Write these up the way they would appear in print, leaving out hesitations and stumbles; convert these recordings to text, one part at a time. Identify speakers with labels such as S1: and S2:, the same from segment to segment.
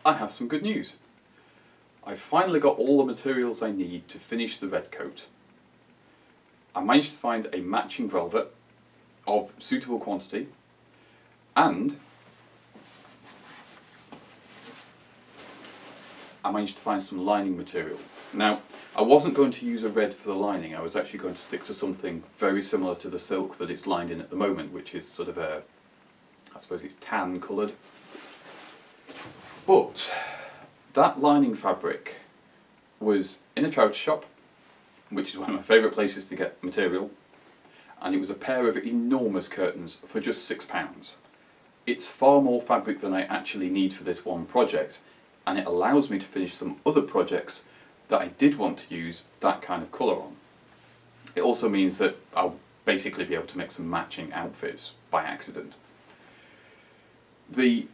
S1: I have some good news. I finally got all the materials I need to finish the red coat. I managed to find a matching velvet of suitable quantity, and I managed to find some lining material. Now, I wasn't going to use a red for the lining, I was actually going to stick to something very similar to the silk that it's lined in at the moment, which is sort of a, I suppose it's tan coloured. But that lining fabric was in a charity shop, which is one of my favourite places to get material, and it was a pair of enormous curtains for just £6. It's far more fabric than I actually need for this one project, and it allows me to finish some other projects that I did want to use that kind of colour on. It also means that I'll basically be able to make some matching outfits by accident. The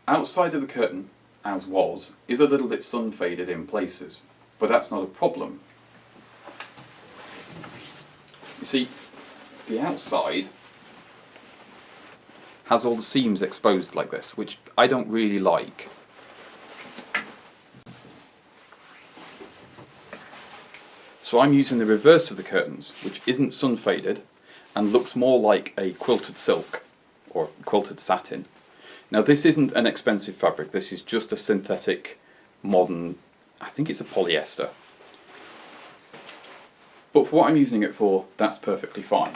S1: outside of the curtain, as was, is a little bit sun faded in places, but that's not a problem. You see, the outside has all the seams exposed like this, which I don't really like. So I'm using the reverse of the curtains, which isn't sun faded and looks more like a quilted silk or quilted satin. Now this isn't an expensive fabric, this is just a synthetic modern, I think it's a polyester. But for what I'm using it for, that's perfectly fine.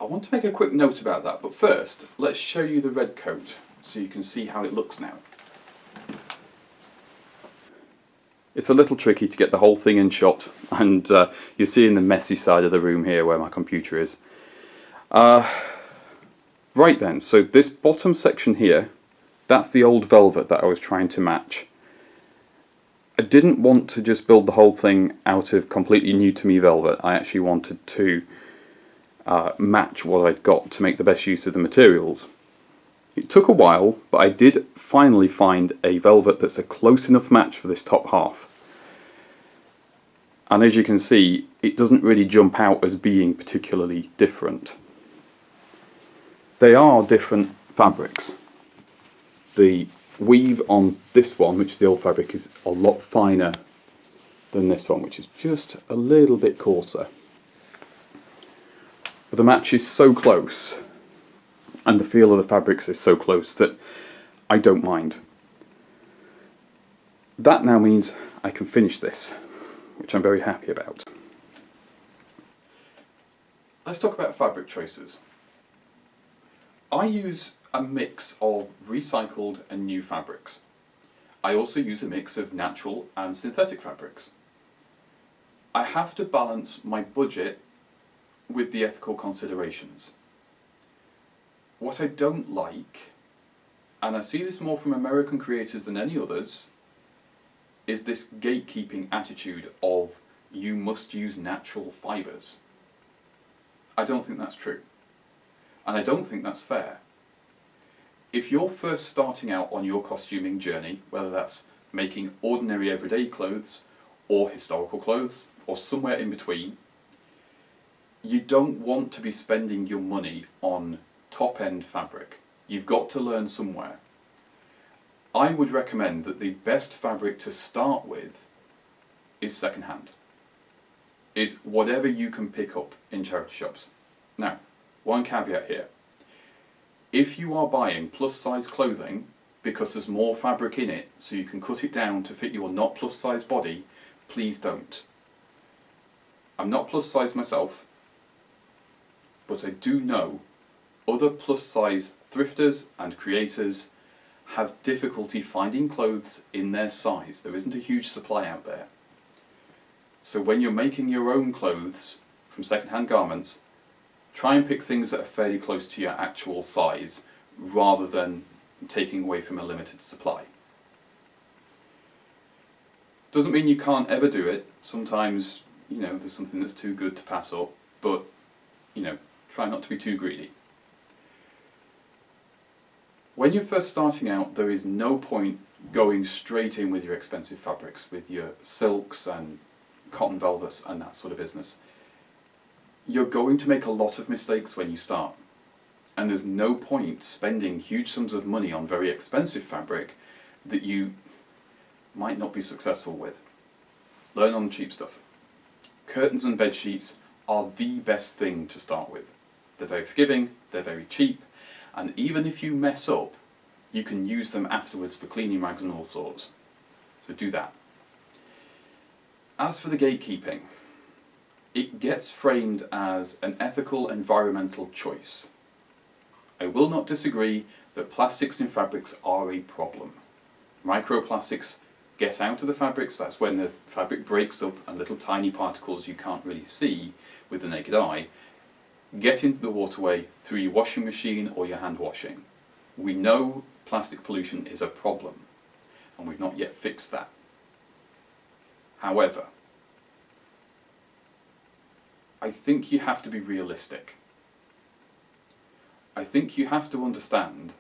S1: I want to make a quick note about that, but first let's show you the red coat so you can see how it looks now. It's a little tricky to get the whole thing in shot, and you're seeing the messy side of the room here where my computer is. Right then, so this bottom section here, that's the old velvet that I was trying to match. I didn't want to just build the whole thing out of completely new to me velvet. I actually wanted to match what I'd got to make the best use of the materials. It took a while, but I did finally find a velvet that's a close enough match for this top half. And as you can see, it doesn't really jump out as being particularly different. They are different fabrics. The weave on this one, which is the old fabric, is a lot finer than this one, which is just a little bit coarser. But the match is so close, and the feel of the fabrics is so close that I don't mind. That now means I can finish this, which I'm very happy about. Let's talk about fabric choices. I use a mix of recycled and new fabrics. I also use a mix of natural and synthetic fabrics. I have to balance my budget with the ethical considerations. What I don't like, and I see this more from American creators than any others, is this gatekeeping attitude of you must use natural fibres. I don't think that's true. And I don't think that's fair. If you're first starting out on your costuming journey, whether that's making ordinary everyday clothes or historical clothes or somewhere in between, you don't want to be spending your money on top-end fabric. You've got to learn somewhere. I would recommend that the best fabric to start with is second-hand. Is whatever you can pick up in charity shops. Now, one caveat here. If you are buying plus-size clothing because there's more fabric in it so you can cut it down to fit your not plus-size body, please don't. I'm not plus-size myself, but I do know other plus-size thrifters and creators have difficulty finding clothes in their size. There isn't a huge supply out there. So when you're making your own clothes from second-hand garments, try and pick things that are fairly close to your actual size rather than taking away from a limited supply. Doesn't mean you can't ever do it. Sometimes, there's something that's too good to pass up, but, try not to be too greedy. When you're first starting out, there is no point going straight in with your expensive fabrics, with your silks and cotton velvets and that sort of business. You're going to make a lot of mistakes when you start. And there's no point spending huge sums of money on very expensive fabric that you might not be successful with. Learn on the cheap stuff. Curtains and bed sheets are the best thing to start with. They're very forgiving, they're very cheap, and even if you mess up, you can use them afterwards for cleaning rags and all sorts. So do that. As for the gatekeeping, it gets framed as an ethical, environmental choice. I will not disagree that plastics in fabrics are a problem. Microplastics get out of the fabrics, that's when the fabric breaks up and little tiny particles you can't really see with the naked eye get into the waterway through your washing machine or your hand washing. We know plastic pollution is a problem, and we've not yet fixed that. However, I think you have to be realistic. I think you have to understand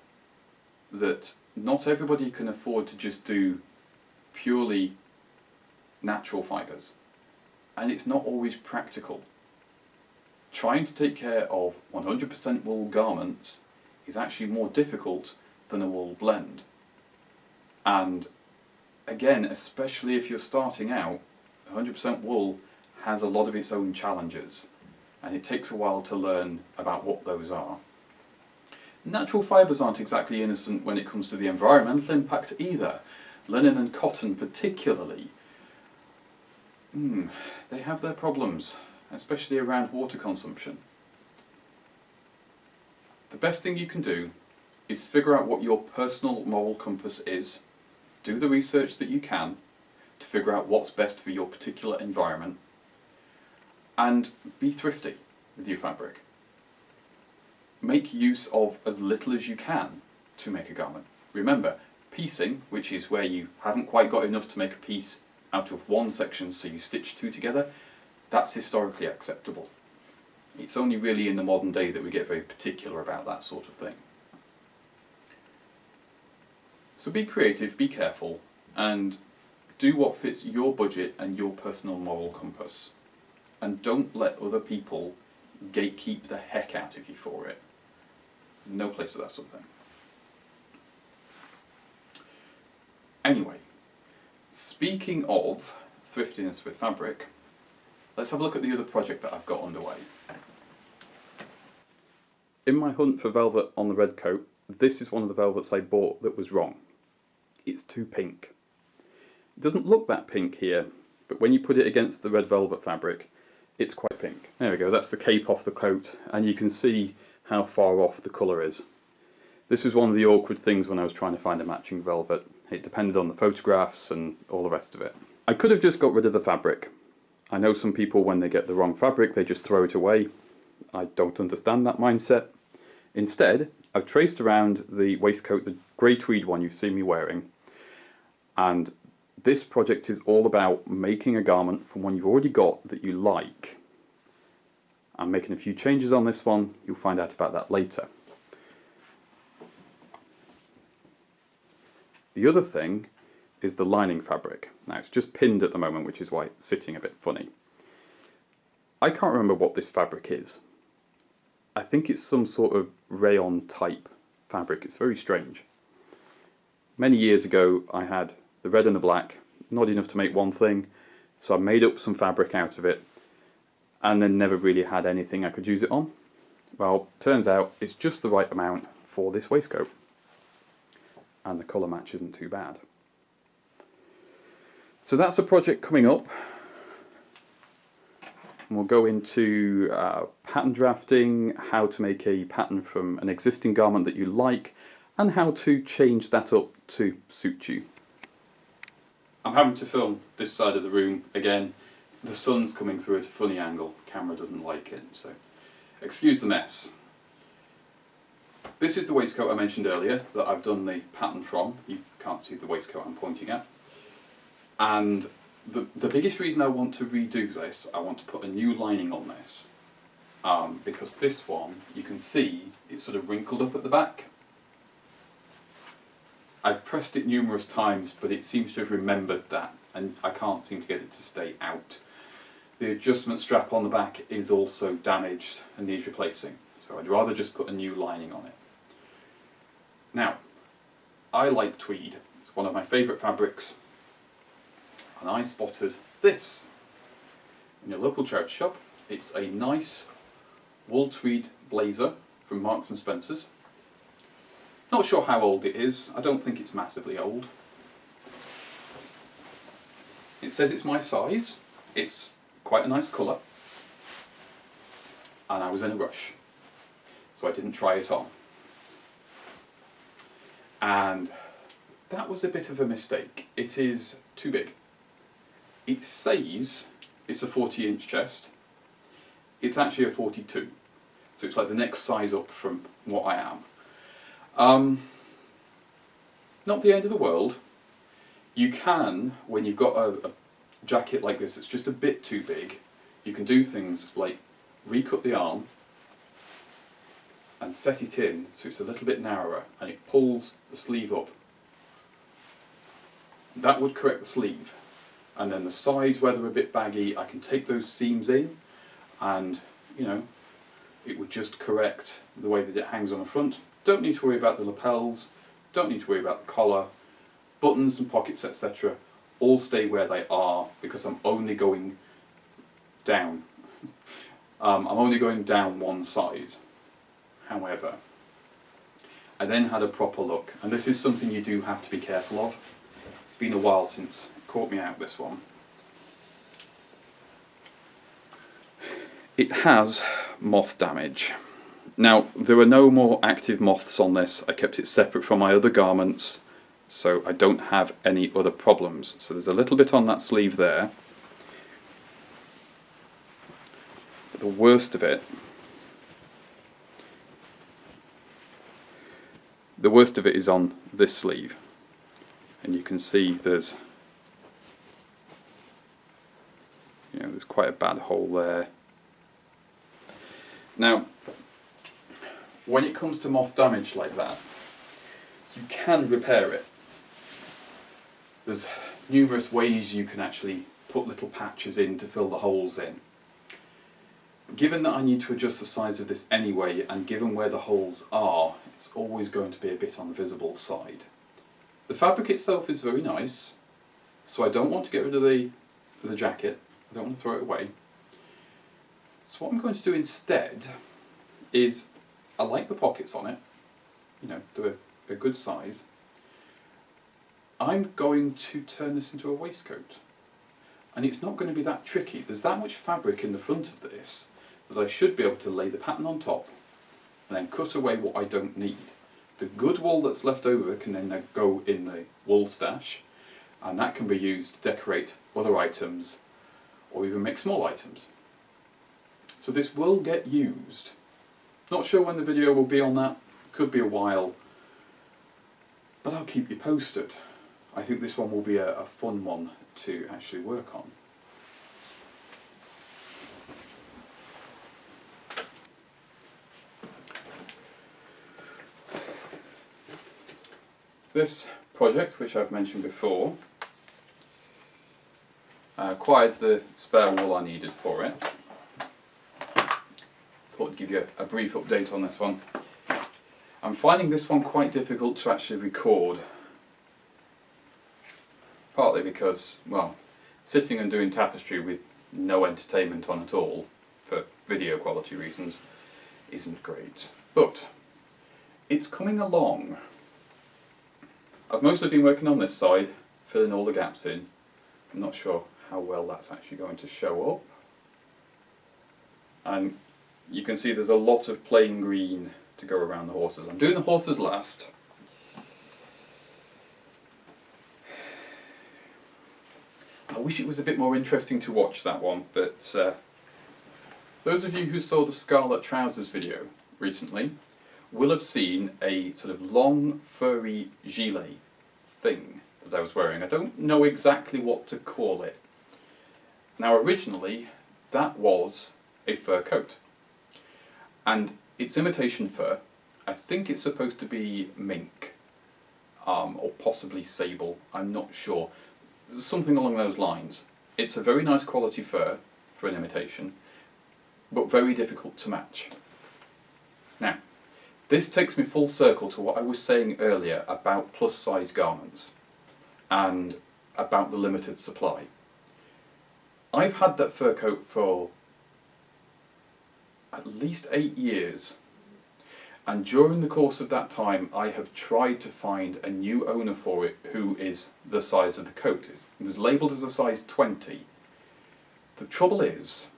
S1: that not everybody can afford to just do purely natural fibres, and it's not always practical. Trying to take care of 100% wool garments is actually more difficult than a wool blend. And again, especially if you're starting out, 100% wool has a lot of its own challenges, and it takes a while to learn about what those are. Natural fibres aren't exactly innocent when it comes to the environmental impact either. Linen and cotton particularly. They have their problems, especially around water consumption. The best thing you can do is figure out what your personal moral compass is, do the research that you can to figure out what's best for your particular environment, and be thrifty with your fabric. Make use of as little as you can to make a garment. Remember, piecing, which is where you haven't quite got enough to make a piece out of one section so you stitch two together, that's historically acceptable. It's only really in the modern day that we get very particular about that sort of thing. So be creative, be careful, and do what fits your budget and your personal moral compass. And don't let other people gatekeep the heck out of you for it. There's no place for that sort of thing. Anyway, speaking of thriftiness with fabric, let's have a look at the other project that I've got underway. In my hunt for velvet on the red coat, this is one of the velvets I bought that was wrong. It's too pink. It doesn't look that pink here, but when you put it against the red velvet fabric, it's quite pink. There we go, that's the cape off the coat, and you can see how far off the colour is. This was one of the awkward things when I was trying to find a matching velvet. It depended on the photographs and all the rest of it. I could have just got rid of the fabric. I know some people, when they get the wrong fabric, they just throw it away. I don't understand that mindset. Instead, I've traced around the waistcoat, the grey tweed one you've seen me wearing, and this project is all about making a garment from one you've already got that you like. I'm making a few changes on this one, you'll find out about that later. The other thing is the lining fabric. Now it's just pinned at the moment, which is why it's sitting a bit funny. I can't remember what this fabric is. I think it's some sort of rayon type fabric. It's very strange. Many years ago I had the red and the black, not enough to make one thing, so I made up some fabric out of it and then never really had anything I could use it on. Well, turns out it's just the right amount for this waistcoat, and the colour match isn't too bad. So that's a project coming up. And we'll go into pattern drafting, how to make a pattern from an existing garment that you like, and how to change that up to suit you. I'm having to film this side of the room again. The sun's coming through at a funny angle. The camera doesn't like it, so excuse the mess. This is the waistcoat I mentioned earlier that I've done the pattern from. You can't see the waistcoat I'm pointing at. And the biggest reason I want to redo this, I want to put a new lining on this, because this one, you can see it's sort of wrinkled up at the back. I've pressed it numerous times, but it seems to have remembered that, and I can't seem to get it to stay out. the adjustment strap on the back is also damaged and needs replacing. So I'd rather just put a new lining on it. Now, I like tweed. It's one of my favourite fabrics. And I spotted this in your local charity shop. It's a nice wool tweed blazer from Marks and Spencer's. Not sure how old it is. I don't think it's massively old. It says it's my size. It's quite a nice colour. And I was in a rush, so I didn't try it on. And that was a bit of a mistake. It is too big. It says it's a 40-inch chest. It's actually a 42. So it's like the next size up from what I am. Not the end of the world. You can, when you've got a jacket like this, it's just a bit too big, you can do things like recut the arm and set it in so it's a little bit narrower and it pulls the sleeve up. That would correct the sleeve. And then the sides, where they're a bit baggy, I can take those seams in and, you know, it would just correct the way that it hangs on the front. Don't need to worry about the lapels, don't need to worry about the collar, buttons and pockets, etc. all stay where they are because I'm only going down. I'm only going down one size. However, I then had a proper look, and this is something you do have to be careful of. It's been a while since it caught me out, this one. It has moth damage. Now, there are no more active moths on this. I kept it separate from my other garments, so I don't have any other problems. So there's a little bit on that sleeve there. But the worst of it is on this sleeve. And you can see there's quite a bad hole there. Now, when it comes to moth damage like that, you can repair it. There's numerous ways you can actually put little patches in to fill the holes in. Given that I need to adjust the size of this anyway, and given where the holes are, it's always going to be a bit on the visible side. The fabric itself is very nice, so I don't want to get rid of the jacket. I don't want to throw it away. So what I'm going to do instead is, I like the pockets on it, they're a good size. I'm going to turn this into a waistcoat. And it's not going to be that tricky. There's that much fabric in the front of this that I should be able to lay the pattern on top and then cut away what I don't need. The good wool that's left over can then go in the wool stash, and that can be used to decorate other items or even make small items. So this will get used. Not sure when the video will be on that, could be a while, but I'll keep you posted. I think this one will be a fun one to actually work on. This project, which I've mentioned before, I acquired the spare wool I needed for it. Thought I'd give you a brief update on this one. I'm finding this one quite difficult to actually record. Partly because, well, sitting and doing Tapestry with no entertainment on at all, for video quality reasons, isn't great. But it's coming along. I've mostly been working on this side, filling all the gaps in. I'm not sure how well that's actually going to show up. And you can see there's a lot of plain green to go around the horses. I'm doing the horses last. I wish it was a bit more interesting to watch, that one, but those of you who saw the Scarlet Trousers video recently will have seen a sort of long furry gilet thing that I was wearing. I don't know exactly what to call it. Now originally that was a fur coat, and it's imitation fur. I think it's supposed to be mink or possibly sable, I'm not sure. Something along those lines. It's a very nice quality fur for an imitation, but very difficult to match. Now, this takes me full circle to what I was saying earlier about plus size garments and about the limited supply. I've had that fur coat for at least 8 years, and during the course of that time I have tried to find a new owner for it who is the size of the coat. It was labelled as a size 20. The trouble is,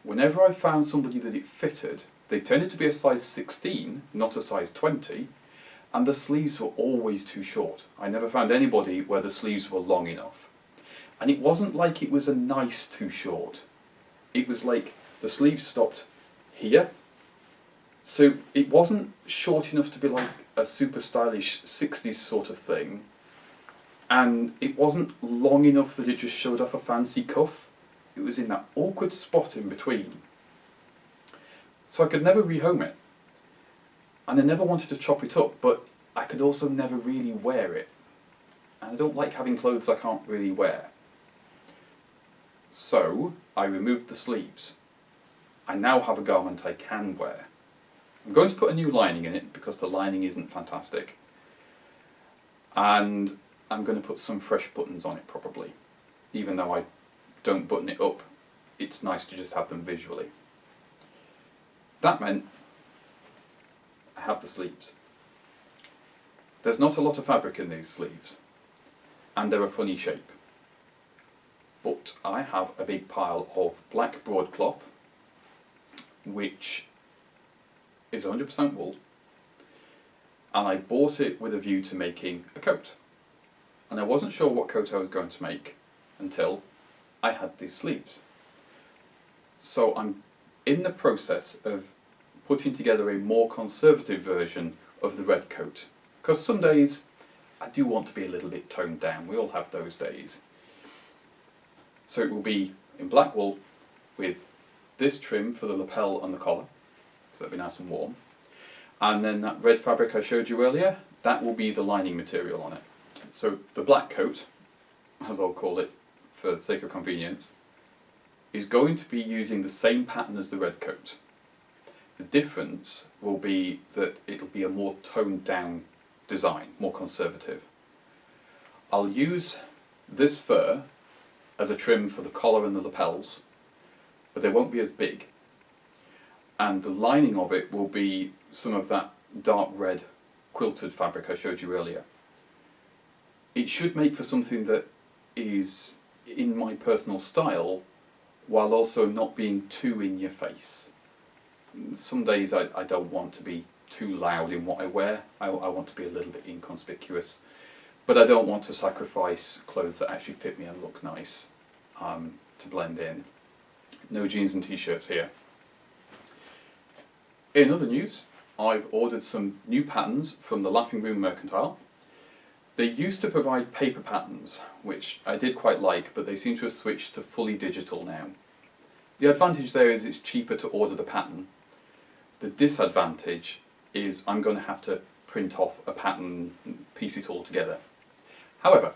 S1: whenever I found somebody that it fitted, they tended to be a size 16, not a size 20, and the sleeves were always too short. I never found anybody where the sleeves were long enough. And it wasn't like it was a nice too short. It was like the sleeves stopped here. So it wasn't short enough to be like a super stylish 60s sort of thing. And it wasn't long enough that it just showed off a fancy cuff. It was in that awkward spot in between. So I could never rehome it. And I never wanted to chop it up, but I could also never really wear it. And I don't like having clothes I can't really wear. So I removed the sleeves. I now have a garment I can wear. I'm going to put a new lining in it because the lining isn't fantastic. And I'm going to put some fresh buttons on it probably. Even though I don't button it up, it's nice to just have them visually. That meant I have the sleeves. There's not a lot of fabric in these sleeves, and they're a funny shape. But I have a big pile of black broadcloth, which is 100% wool, and I bought it with a view to making a coat. And I wasn't sure what coat I was going to make until I had these sleeves. So I'm in the process of putting together a more conservative version of the red coat, because some days I do want to be a little bit toned down. We all have those days. So it will be in black wool with this trim for the lapel and the collar, so that'll be nice and warm. And then that red fabric I showed you earlier, that will be the lining material on it. So the black coat, as I'll call it for the sake of convenience, is going to be using the same pattern as the red coat. The difference will be that it'll be a more toned down design, more conservative. I'll use this fur as a trim for the collar and the lapels, but they won't be as big. And the lining of it will be some of that dark red quilted fabric I showed you earlier. It should make for something that is in my personal style, while also not being too in your face. Some days I don't want to be too loud in what I wear. I want to be a little bit inconspicuous, but I don't want to sacrifice clothes that actually fit me and look nice to blend in. No jeans and t-shirts here. In other news, I've ordered some new patterns from the Laughing Moon Mercantile. They used to provide paper patterns, which I did quite like, but they seem to have switched to fully digital now. The advantage there is it's cheaper to order the pattern. The disadvantage is I'm going to have to print off a pattern and piece it all together. However,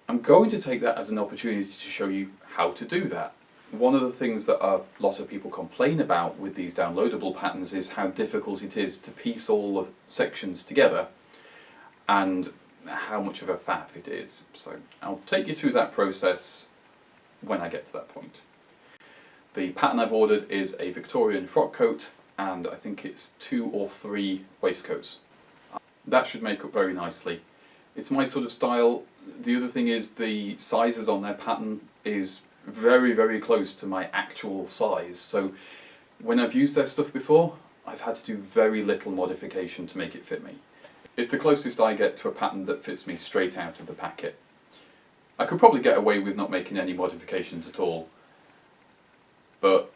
S1: I'm going to take that as an opportunity to show you how to do that. One of the things that a lot of people complain about with these downloadable patterns is how difficult it is to piece all the sections together and how much of a faff it is. So I'll take you through that process when I get to that point. The pattern I've ordered is a Victorian frock coat, and I think it's 2 or 3 waistcoats. That should make up very nicely. It's my sort of style. The other thing is the sizes on their pattern is very, very close to my actual size. So when I've used their stuff before, I've had to do very little modification to make it fit me. It's the closest I get to a pattern that fits me straight out of the packet. I could probably get away with not making any modifications at all, but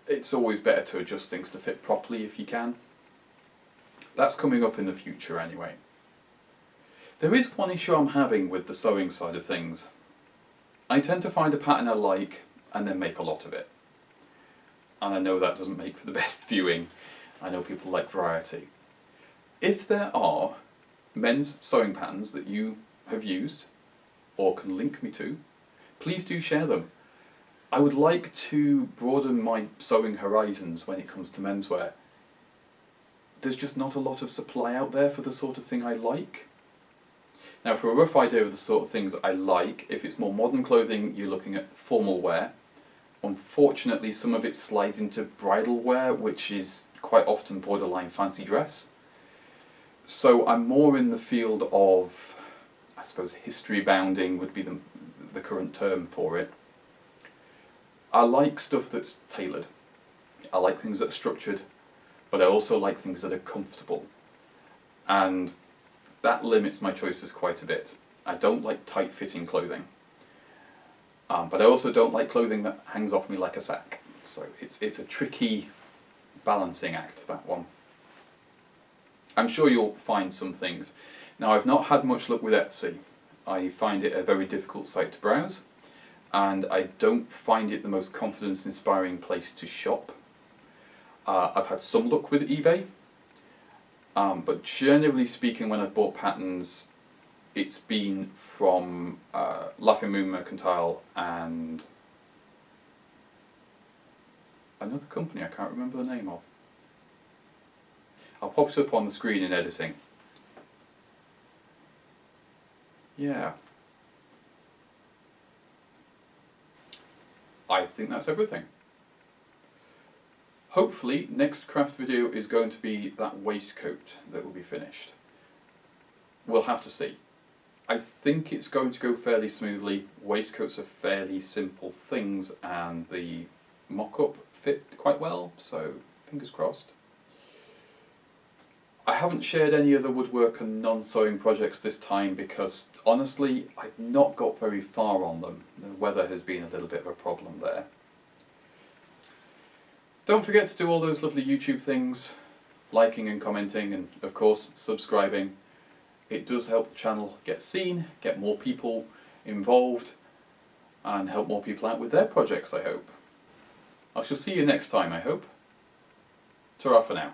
S1: it's always better to adjust things to fit properly if you can. That's coming up in the future anyway. There is one issue I'm having with the sewing side of things. I tend to find a pattern I like and then make a lot of it. And I know that doesn't make for the best viewing. I know people like variety. If there are men's sewing patterns that you have used or can link me to, please do share them. I would like to broaden my sewing horizons when it comes to menswear. There's just not a lot of supply out there for the sort of thing I like. Now, for a rough idea of the sort of things I like, if it's more modern clothing, you're looking at formal wear. Unfortunately, some of it slides into bridal wear, which is quite often borderline fancy dress. So I'm more in the field of, I suppose, history bounding would be the current term for it. I like stuff that's tailored. I like things that are structured, but I also like things that are comfortable. And that limits my choices quite a bit. I don't like tight-fitting clothing. But I also don't like clothing that hangs off me like a sack. So it's a tricky balancing act, that one. I'm sure you'll find some things. Now, I've not had much luck with Etsy. I find it a very difficult site to browse, and I don't find it the most confidence-inspiring place to shop. I've had some luck with eBay, but generally speaking, when I've bought patterns, it's been from Laughing Moon Mercantile and another company I can't remember the name of. I'll pop it up on the screen in editing. Yeah. I think that's everything. Hopefully, next craft video is going to be that waistcoat that will be finished. We'll have to see. I think it's going to go fairly smoothly. Waistcoats are fairly simple things and the mock-up fit quite well, so fingers crossed. I haven't shared any other woodwork and non-sewing projects this time because honestly I've not got very far on them. The weather has been a little bit of a problem there. Don't forget to do all those lovely YouTube things, liking and commenting, and of course subscribing. It does help the channel get seen, get more people involved, and help more people out with their projects, I hope. I shall see you next time, I hope. Ta-ra for now.